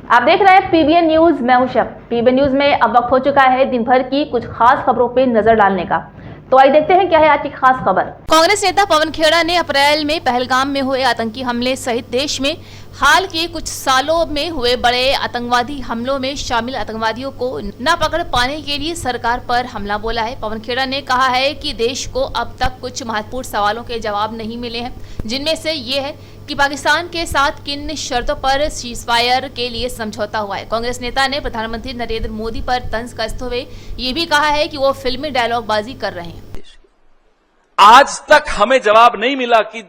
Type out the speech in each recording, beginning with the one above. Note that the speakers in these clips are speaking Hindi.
आप देख रहे हैं पीबीएन न्यूज। मैं हूं शब। पीबीएन न्यूज में अब वक्त हो चुका है दिन भर की कुछ खास खबरों पे नजर डालने का। तो आइए देखते हैं क्या है आज की खास खबर। कांग्रेस नेता पवन खेड़ा ने अप्रैल में पहलगाम में हुए आतंकी हमले सहित देश में हाल के कुछ सालों में हुए बड़े आतंकवादी हमलों में शामिल आतंकवादियों को न पकड़ पाने के लिए सरकार पर हमला बोला है। पवन खेड़ा ने कहा है कि देश को अब तक कुछ महत्वपूर्ण सवालों के जवाब नहीं मिले हैं, जिनमें से ये है कि पाकिस्तान के साथ किन शर्तों पर सीजफायर के लिए समझौता हुआ है। कांग्रेस नेता ने प्रधानमंत्री नरेंद्र मोदी पर तंज कसते हुए ये भी कहा है कि वो फिल्मी डायलॉगबाजी कर रहे हैं। आज तक हमें जवाब नहीं मिला कि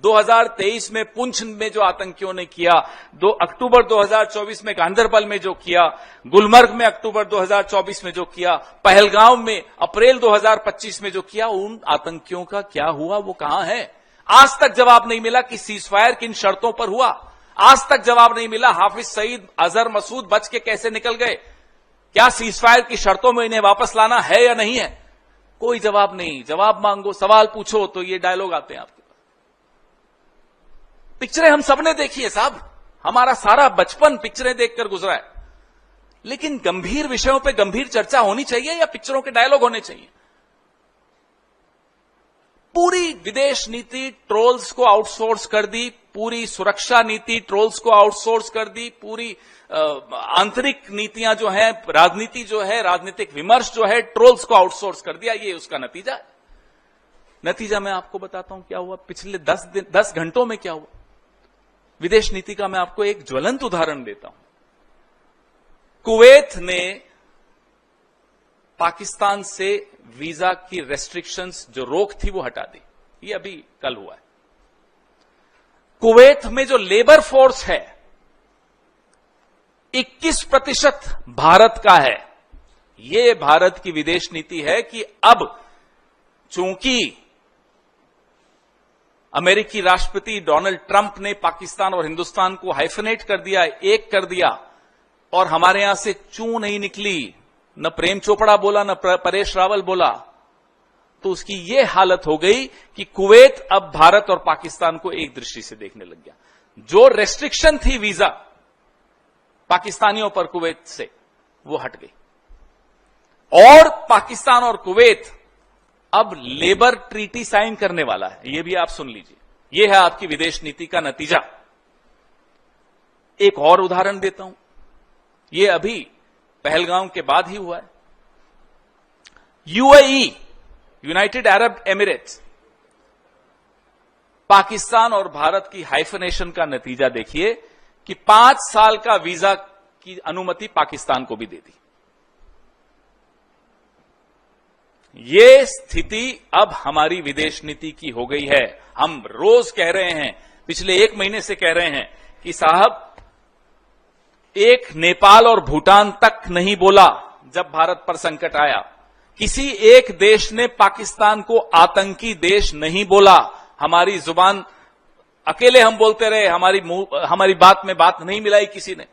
2023 में पुंछ में जो आतंकियों ने किया, 2 अक्टूबर 2024 में गांधरबल में जो किया, गुलमर्ग में अक्टूबर 2024 में जो किया, पहलगाम में अप्रैल 2025 में जो किया, उन आतंकियों का क्या हुआ, वो कहां है? आज तक जवाब नहीं मिला कि सीजफायर किन शर्तों पर हुआ। आज तक जवाब नहीं मिला हाफिज सईद, अजहर मसूद बच के कैसे निकल गए। क्या सीजफायर की शर्तों में इन्हें वापस लाना है या नहीं है? कोई जवाब नहीं। जवाब मांगो, सवाल पूछो तो ये डायलॉग आते हैं आपके पास। पिक्चरें हम सबने देखी है साहब, हमारा सारा बचपन पिक्चरें देखकर गुजरा है। लेकिन गंभीर विषयों पे गंभीर चर्चा होनी चाहिए या पिक्चरों के डायलॉग होने चाहिए? पूरी विदेश नीति ट्रोल्स को आउटसोर्स कर दी, पूरी सुरक्षा नीति ट्रोल्स को आउटसोर्स कर दी, पूरी आंतरिक नीतियां जो है, राजनीति जो है, राजनीतिक विमर्श जो है, ट्रोल्स को आउटसोर्स कर दिया। ये उसका नतीजा है। नतीजा मैं आपको बताता हूं क्या हुआ पिछले 10 घंटों में क्या हुआ। विदेश नीति का मैं आपको एक ज्वलंत उदाहरण देता हूं। कुवैत ने पाकिस्तान से वीजा की रेस्ट्रिक्शंस जो रोक थी वो हटा दी। ये अभी कल हुआ है। कुवैत में जो लेबर फोर्स है 21% भारत का है। ये भारत की विदेश नीति है कि अब चूंकि अमेरिकी राष्ट्रपति डोनाल्ड ट्रंप ने पाकिस्तान और हिंदुस्तान को हाइफनेट कर दिया, एक कर दिया, और हमारे यहां से चू नहीं निकली, न प्रेम चोपड़ा बोला न परेश रावल बोला, तो उसकी यह हालत हो गई कि कुवैत अब भारत और पाकिस्तान को एक दृष्टि से देखने लग गया। जो रेस्ट्रिक्शन थी वीजा पाकिस्तानियों पर कुवैत से, वो हट गई और पाकिस्तान और कुवैत अब लेबर ट्रीटी साइन करने वाला है। यह भी आप सुन लीजिए। यह है आपकी विदेश नीति का नतीजा। एक और उदाहरण देता हूं। यह अभी पहलगाम के बाद ही हुआ है। UAE, United Arab Emirates, Pakistan और भारत की हाइफनेशन का नतीजा देखिए कि 5 साल का वीजा की अनुमति पाकिस्तान को भी दे दी। ये स्थिति अब हमारी विदेश नीति की हो गई है। हम रोज कह रहे हैं, पिछले 1 महीने से कह रहे हैं कि साहब, एक नेपाल और भूटान तक नहीं बोला जब भारत पर संकट आया। किसी एक देश ने पाकिस्तान को आतंकी देश नहीं बोला। हमारी जुबान अकेले हम बोलते रहे, हमारी बात में बात नहीं मिलाई किसी ने।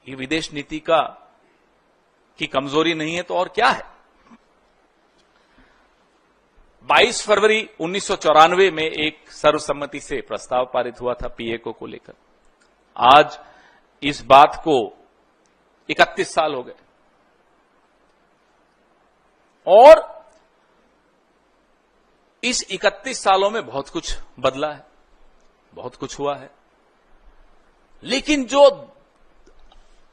ये विदेश नीति की कमजोरी नहीं है तो और क्या है? 22 फरवरी 1994 में एक सर्वसम्मति से प्रस्ताव पारित हुआ था पीएको को लेकर। आज इस बात को 31 साल हो गए और इस 31 सालों में बहुत कुछ बदला है, बहुत कुछ हुआ है। लेकिन जो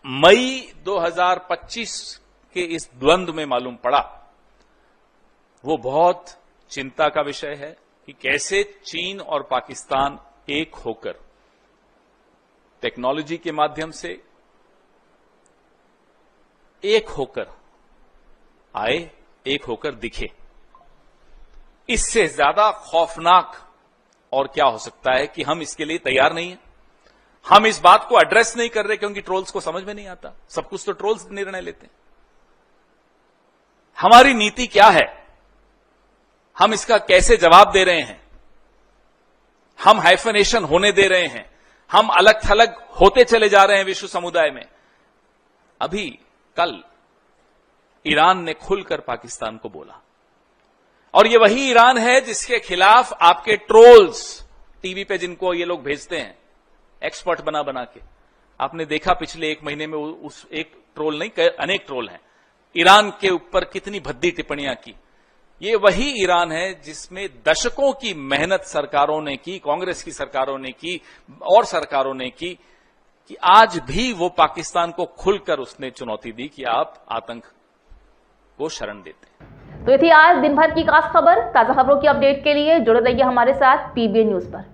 मई 2025 के इस द्वंद्व में मालूम पड़ा, वो बहुत चिंता का विषय है कि कैसे चीन और पाकिस्तान एक होकर टेक्नोलॉजी के माध्यम से एक होकर आए, एक होकर दिखे। इससे ज्यादा खौफनाक और क्या हो सकता है कि हम इसके लिए तैयार नहीं हैं। हम इस बात को एड्रेस नहीं कर रहे क्योंकि ट्रोल्स को समझ में नहीं आता। सब कुछ तो ट्रोल्स निर्णय लेते हैं। हमारी नीति क्या है, हम इसका कैसे जवाब दे रहे हैं? हम हाइफनेशन होने दे रहे हैं, हम अलग थलग होते चले जा रहे हैं विश्व समुदाय में। अभी कल ईरान ने खुलकर पाकिस्तान को बोला, और ये वही ईरान है जिसके खिलाफ आपके ट्रोल्स टीवी पे, जिनको ये लोग भेजते हैं एक्सपर्ट बना बना के, आपने देखा पिछले एक महीने में उस एक ट्रोल नहीं, अनेक ट्रोल हैं। ईरान के ऊपर कितनी भद्दी टिप्पणियां की। ये वही ईरान है जिसमें दशकों की मेहनत सरकारों ने की, कांग्रेस की सरकारों ने की और सरकारों ने की, कि आज भी वो पाकिस्तान को खुलकर उसने चुनौती दी कि आप आतंक को शरण देते। तो ये थी आज दिन भर की खास खबर। ताजा खबरों की अपडेट के लिए जुड़े रहिए हमारे साथ PBN न्यूज पर।